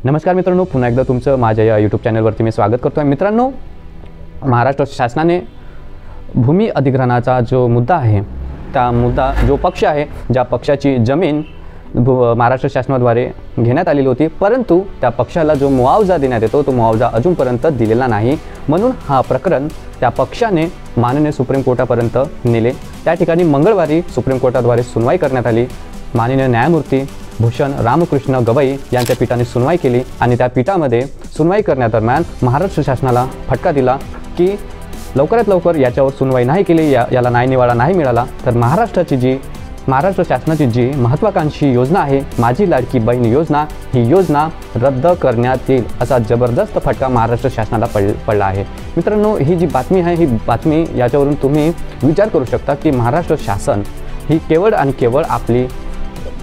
नमस्कार मित्रांनो, पुन्हा एकदा तुमचं माझ्या या यूट्यूब चॅनलवरती मी स्वागत करतो आहे। मित्रांनो, महाराष्ट्र शासनाने भूमी अधिग्रहणाचा जो मुद्दा आहे, त्या मुद्दा जो पक्ष आहे, ज्या पक्षाची जमीन महाराष्ट्र शासनाद्वारे घेण्यात आलेली होती, परंतु त्या पक्षाला जो मुआवजा देण्यात येतो तो मुआवजा अजूनपर्यंत दिलेला नाही। म्हणून हा प्रकरण त्या पक्षाने माननीय सुप्रीम कोर्टापर्यंत नेले। त्या ठिकाणी मंगळवारी सुप्रीम कोर्टाद्वारे सुनवाई करण्यात आली। माननीय न्यायमूर्ती भूषण रामकृष्ण गवई यांच्या पीठाने सुनवाई केली आणि त्या पीठामध्ये सुनवाई करण्यादरम्यान महाराष्ट्र शासनाला फटका दिला की लवकरात लवकर याच्यावर सुनवाई नाही केली, याला न्यायनिवाडा नाही मिळाला तर महाराष्ट्र शासनाची जी महत्त्वाकांक्षी योजना आहे, माझी लाडकी बहीण योजना, ही योजना रद्द करण्यात येईल असा जबरदस्त फटका महाराष्ट्र शासनाला पडला आहे। मित्रांनो, ही जी बातमी आहे, ही बातमी याच्यावरून तुम्ही विचार करू शकता की महाराष्ट्र शासन ही केवळ आणि केवळ आपली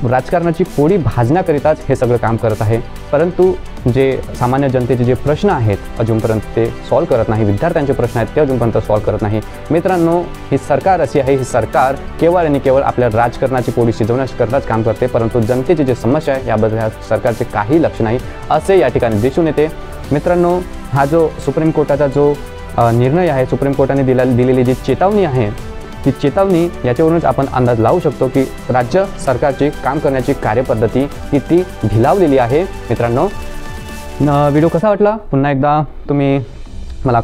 राजकारणाची पोळी भाजण्याकरिताच हे सगळं काम करत आहे, परंतु जे सामान्य जनतेचे जे प्रश्न आहेत अजूनपर्यंत ते सॉल्व करत नाही, विद्यार्थ्यांचे प्रश्न आहेत ते अजूनपर्यंत सॉल्व करत नाही। मित्रांनो, ही सरकार अशी आहे, ही सरकार केवळ आणि केवळ आपल्या राजकारणाची पोळी शिजवण्याकरताच काम करते, परंतु जनतेची जे समस्या आहे याबद्दल ह्या सरकारचे काही लक्ष नाही असे या ठिकाणी दिसून येते। मित्रांनो, हा जो सुप्रीम कोर्टाचा जो निर्णय आहे, सुप्रीम कोर्टाने दिलेली जी चेतावणी आहे, ती चेतावणी याच्यावरूनच आपण अंदाज लावू शकतो की राज्य सरकारची काम करण्याची कार्यपद्धती किती ढिलावलेली आहे। मित्रांनो, व्हिडिओ कसा वाटला पुन्हा एकदा तुम्ही मला